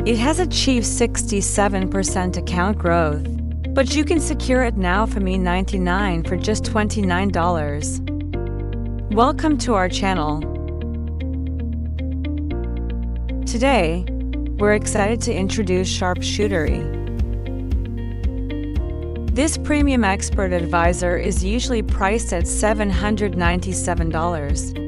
It has achieved 67% account growth, but you can secure it now from E99 for just $29. Welcome to our channel. Today, we're excited to introduce Sharpshooter EA. This premium expert advisor is usually priced at $797.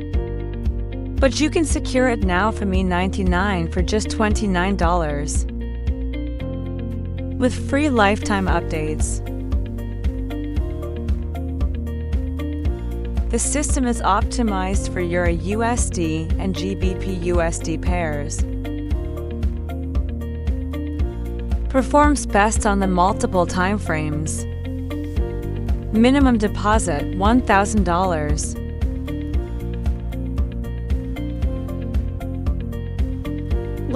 But you can secure it now from E99 for just $29. With free lifetime updates. The system is optimized for Euro USD and GBP USD pairs. Performs best on the multiple timeframes. Minimum deposit $1,000.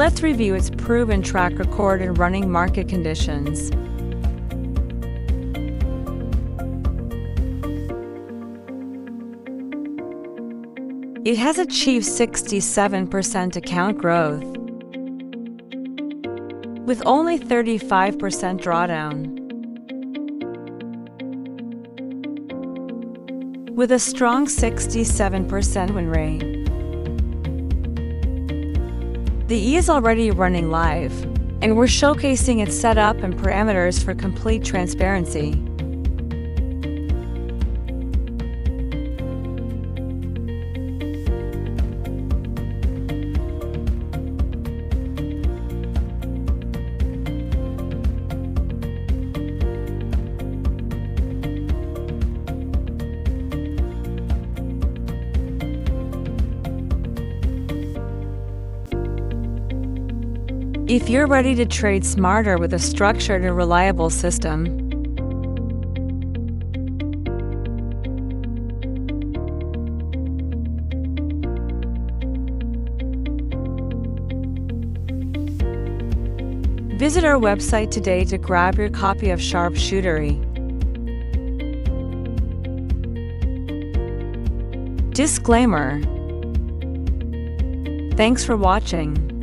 Let's review its proven track record in running market conditions. It has achieved 67% account growth, with only 35% drawdown. With a strong 67% win rate. The EA is already running live, and we're showcasing its setup and parameters for complete transparency. If you're ready to trade smarter with a structured and reliable system, visit our website today to grab your copy of Sharpshooter EA. Disclaimer. Thanks for watching.